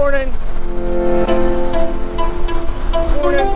Morning. Morning.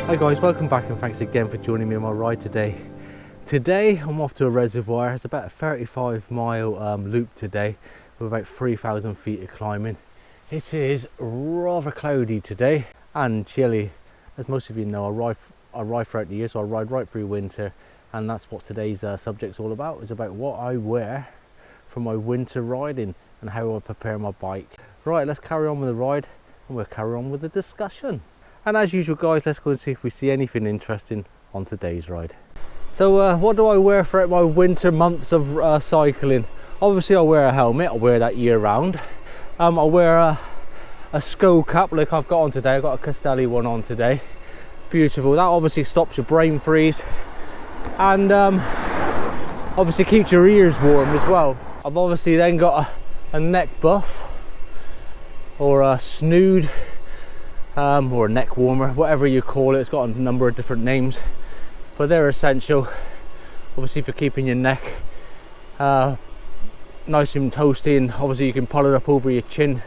Hi guys, welcome back and thanks again for joining me on my ride today. Today I'm off to a reservoir. It's about a 35-mile loop today with about 3,000 feet of climbing. It is rather cloudy today and chilly. As most of you know, I ride throughout the year, so I ride right through winter, and that's what today's subject's all about. It's about what I wear for my winter riding and how I prepare my bike. Right, let's carry on with the ride and we'll carry on with the discussion. And as usual guys, let's go and see if we see anything interesting on today's ride. So what do I wear throughout my winter months of cycling? Obviously I wear a helmet, I wear that year round. I wear a skull cap like I've got on today. I've got a Castelli one on today. Beautiful, that obviously stops your brain freeze and obviously keeps your ears warm as well. I've obviously then got a neck buff or a snood. Or a neck warmer, whatever you call it. It's got a number of different names, but they're essential obviously for keeping your neck nice and toasty, and obviously you can pull it up over your chin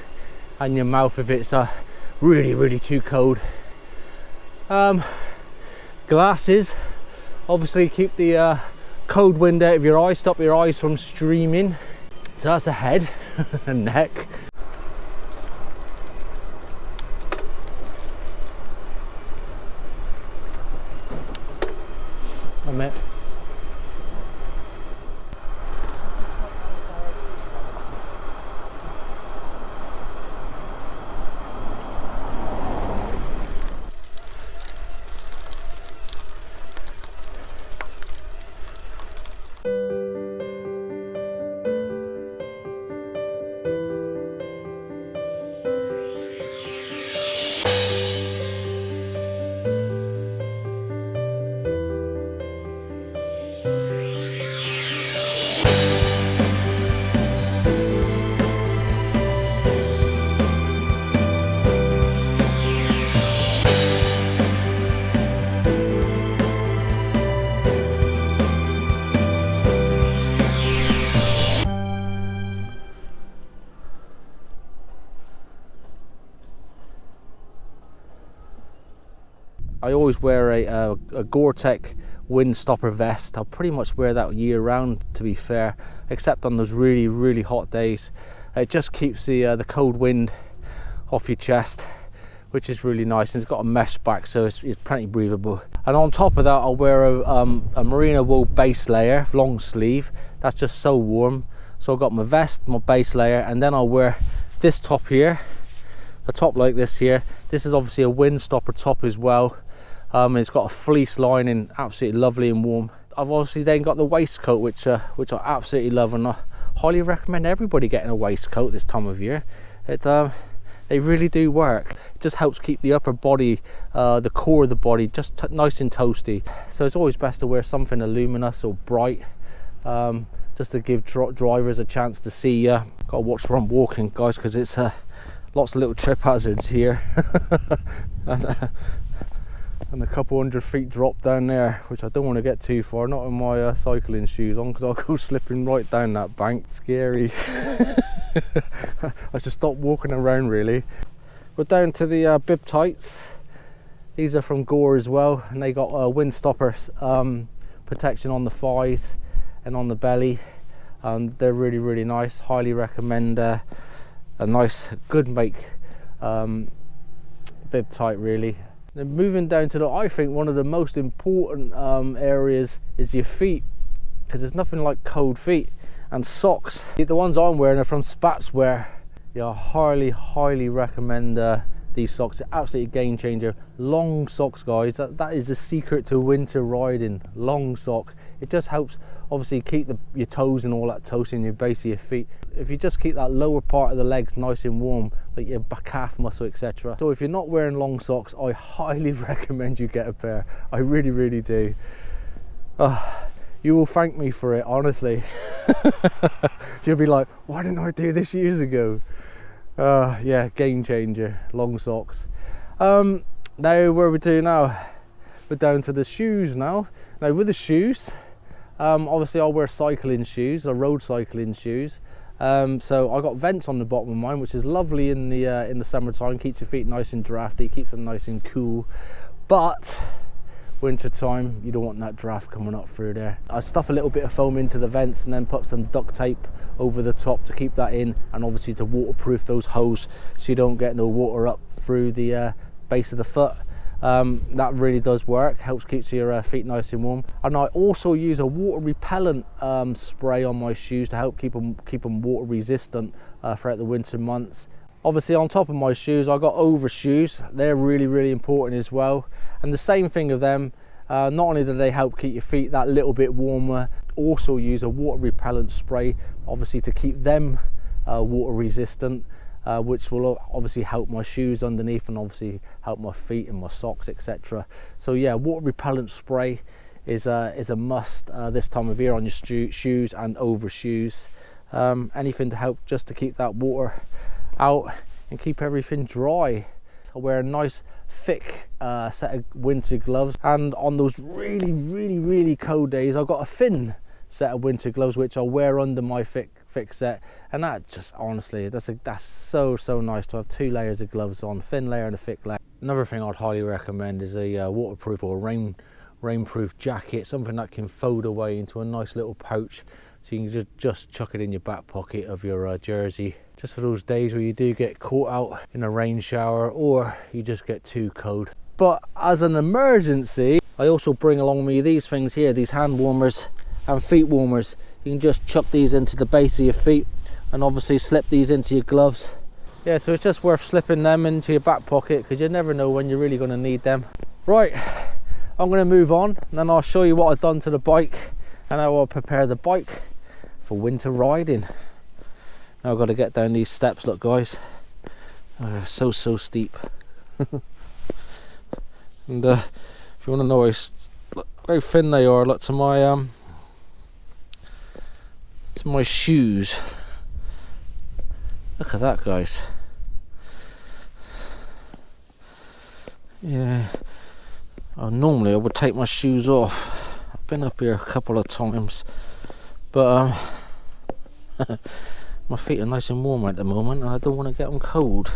and your mouth if it's really too cold. Glasses obviously keep the cold wind out of your eyes, stop your eyes from streaming. So that's a head and neck. Mate. I always wear a Gore-Tex wind stopper vest. I'll pretty much wear that year round, to be fair, except on those really hot days. It just keeps the cold wind off your chest, which is really nice, and it's got a mesh back, so it's plenty breathable. And on top of that, I'll wear a merino wool base layer, long sleeve. That's just so warm. So I've got my vest, my base layer, and then I'll wear this top here, a top like this here. This is obviously a wind stopper top as well. It's got a fleece lining, absolutely lovely and warm. I've obviously then got the waistcoat, which I absolutely love, and I highly recommend everybody getting a waistcoat this time of year. They really do work. It just helps keep the upper body, the core of the body, just nice and toasty. So it's always best to wear something luminous or bright, just to give drivers a chance to see you. Got to watch where I'm walking, guys, because it's lots of little trip hazards here. And a couple 100 feet drop down there, which I don't want to get too far, not in my cycling shoes on, because I'll go slipping right down that bank. Scary. I should stop walking around really. We're down to the bib tights. These are from Gore as well, and they got wind stopper protection on the thighs and on the belly. They're really nice. Highly recommend a nice good make bib tight really. Then moving down to I think one of the most important areas is your feet, because there's nothing like cold feet. And socks. The ones I'm wearing are from Spatswear. Yeah, I highly recommend these socks. They're absolutely game changer. Long socks, guys. That is the secret to winter riding. Long socks. It just helps obviously keep your toes and all that toasting your base of your feet. If you just keep that lower part of the legs nice and warm, like your back calf muscle, etc. So if you're not wearing long socks, I highly recommend you get a pair. I really do. You will thank me for it, honestly. You'll be like, why didn't I do this years ago? Yeah, game changer, long socks. Now, where we do now? We're down to the shoes now. Now, with the shoes, obviously I wear cycling shoes, or road cycling shoes. So I got vents on the bottom of mine, which is lovely in the summertime. Keeps your feet nice and drafty, keeps them nice and cool. But winter time, you don't want that draft coming up through there. I stuff a little bit of foam into the vents and then put some duct tape over the top to keep that in, and obviously to waterproof those holes so you don't get no water up through the base of the foot. That really does work, helps keeps your feet nice and warm. And I also use a water repellent spray on my shoes to help keep them water resistant throughout the winter months. Obviously on top of my shoes, I got overshoes. They're really important as well. And the same thing of them, not only do they help keep your feet that little bit warmer, also use a water repellent spray, obviously to keep them water resistant, which will obviously help my shoes underneath and obviously help my feet and my socks, etc. So yeah, water repellent spray is a must this time of year on your shoes and overshoes. Anything to help just to keep that water out and keep everything dry. I wear a nice thick set of winter gloves, and on those really cold days I've got a thin set of winter gloves which I wear under my thick set, and that just honestly that's so nice to have 2 layers of gloves on, thin layer and a thick layer. Another thing I'd highly recommend is a waterproof or rainproof jacket, something that can fold away into a nice little pouch, so you can just chuck it in your back pocket of your jersey, just for those days where you do get caught out in a rain shower or you just get too cold. But as an emergency, I also bring along me these things here, these hand warmers and feet warmers. You can just chuck these into the base of your feet and obviously slip these into your gloves. Yeah, so it's just worth slipping them into your back pocket because you never know when you're really going to need them. Right, I'm going to move on and then I'll show you what I've done to the bike and how I'll prepare the bike for winter riding. Now I've got to get down these steps, look guys, so steep. And if you want to know how thin they are, look to my shoes. Look at that, guys. Yeah, normally I would take my shoes off. I've been up here a couple of times, but my feet are nice and warm at the moment and I don't want to get them cold.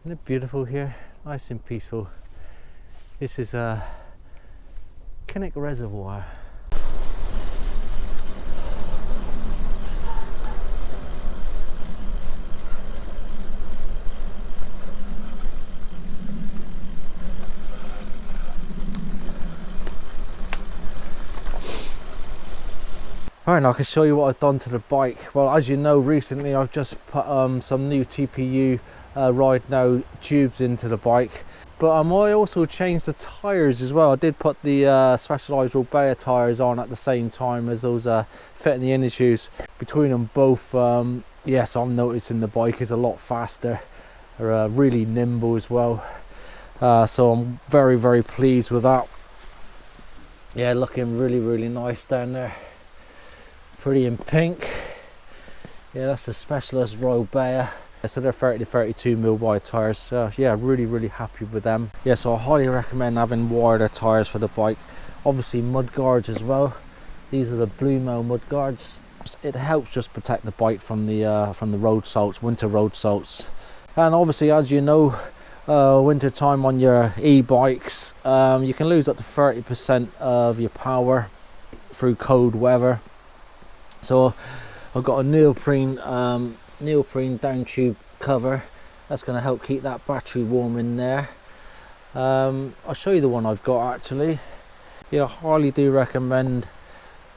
Isn't it beautiful here? Nice and peaceful. This is a Knog reservoir. Right, now I can show you what I've done to the bike. Well, as you know, recently I've just put some new TPU Ride Now tubes into the bike, but I also changed the tyres as well. I did put the Specialized Roubaix tyres on at the same time as those fit in the inner shoes. Between them both, yes, I'm noticing the bike is a lot faster. I They're really nimble as well, so I'm very pleased with that. Yeah, looking really nice down there, pretty in pink. Yeah, that's the Specialist Roubaix. So they're 30 to 32 mil wide tyres. So yeah, really happy with them. Yeah, so I highly recommend having wider tyres for the bike. Obviously Mudguards as well. These are the Bluemels Mudguards. It helps just protect the bike from the road salts, winter road salts. And obviously, as you know, winter time on your e-bikes, you can lose up to 30% of your power through cold weather. So I've got a neoprene down tube cover that's going to help keep that battery warm in there. I'll show you the one I've got actually. Yeah, I highly do recommend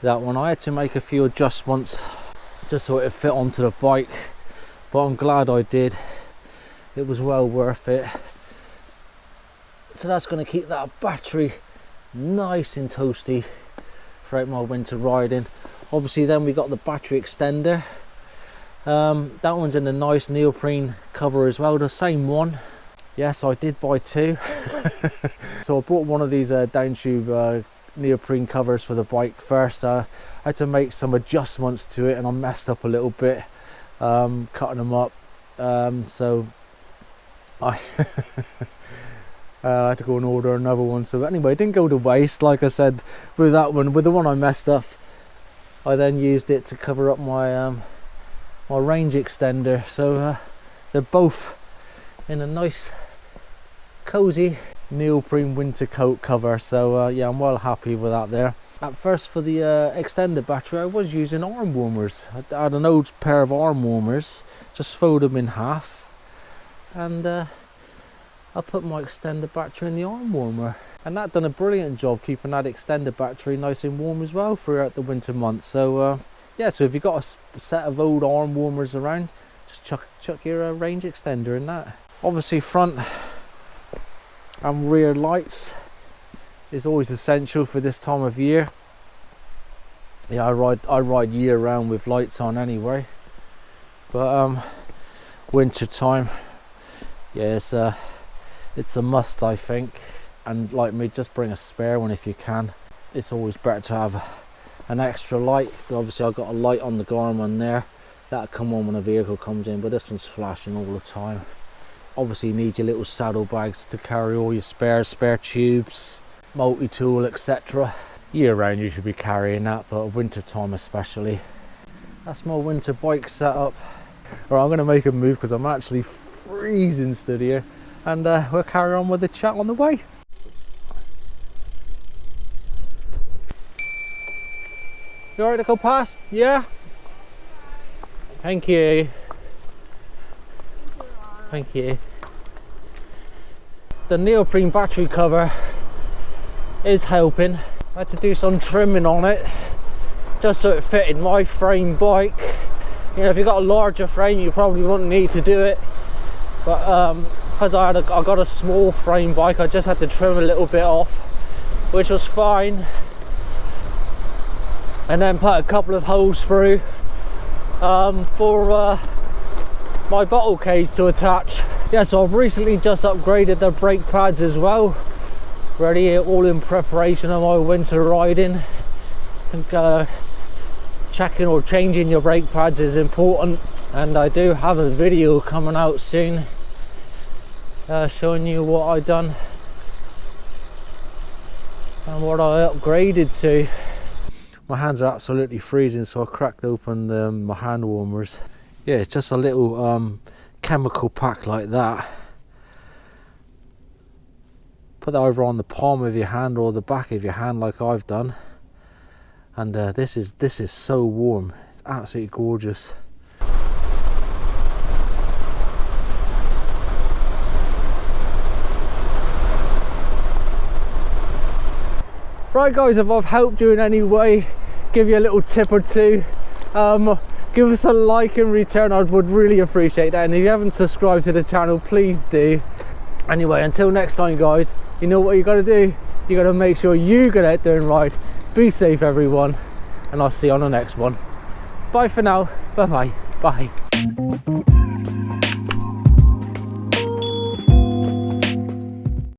that one. I had to make a few adjustments just so it fit onto the bike, but I'm glad I did. It was well worth it. So that's going to keep that battery nice and toasty throughout my winter riding. Obviously then we got the battery extender. That one's in a nice neoprene cover as well, the same one. Yes, I did buy two. So I bought one of these down tube neoprene covers for the bike first. I had to make some adjustments to it and I messed up a little bit cutting them up, so I I had to go and order another one. So anyway, it didn't go to waste. Like I said, with that one, with the one I messed up, I then used it to cover up my my range extender. So they're both in a nice cozy neoprene winter coat cover. So yeah, I'm well happy with that there. At first, for the extended battery, I was using arm warmers. I had an old pair of arm warmers, just fold them in half, and I put my extended battery in the arm warmer, and that done a brilliant job keeping that extended battery nice and warm as well throughout the winter months. So yeah, so if you've got a set of old arm warmers around, just chuck your range extender in that. Obviously front and rear lights is always essential for this time of year. Yeah, I ride year round with lights on anyway, but winter time, yeah, it's a must, I think. And like me, just bring a spare one if you can. It's always better to have an extra light. Obviously I've got a light on the Garmin there that'll come on when a vehicle comes in, but this one's flashing all the time. Obviously you need your little saddlebags to carry all your spares, spare tubes, multi-tool, etc. Year round you should be carrying that, but winter time especially. That's my winter bike setup. Alright, I'm going to make a move because I'm actually freezing stood here, and we'll carry on with the chat on the way. You alright to go past? Yeah? Thank you. Thank you. The neoprene battery cover is helping. I had to do some trimming on it just so it fitted my frame bike. You know, if you've got a larger frame you probably wouldn't need to do it, but because I got a small frame bike, I just had to trim a little bit off, which was fine, and then put a couple of holes through for my bottle cage to attach. Yeah, so I've recently just upgraded the brake pads as well, ready, all in preparation of my winter riding. I think checking or changing your brake pads is important, and I do have a video coming out soon showing you what I done and what I upgraded to. My hands are absolutely freezing, so I cracked open my hand warmers. Yeah, it's just a little chemical pack like that. Put that over on the palm of your hand or the back of your hand like I've done, and this is so warm. It's absolutely gorgeous. Right guys, if I've helped you in any way, give you a little tip or two, give us a like in return. I would really appreciate that, and if you haven't subscribed to the channel, please do. Anyway, until next time guys, you know what you got to do. You got to make sure you get out there and ride. Be safe everyone, and I'll see you on the next one. Bye for now. Bye bye. Bye.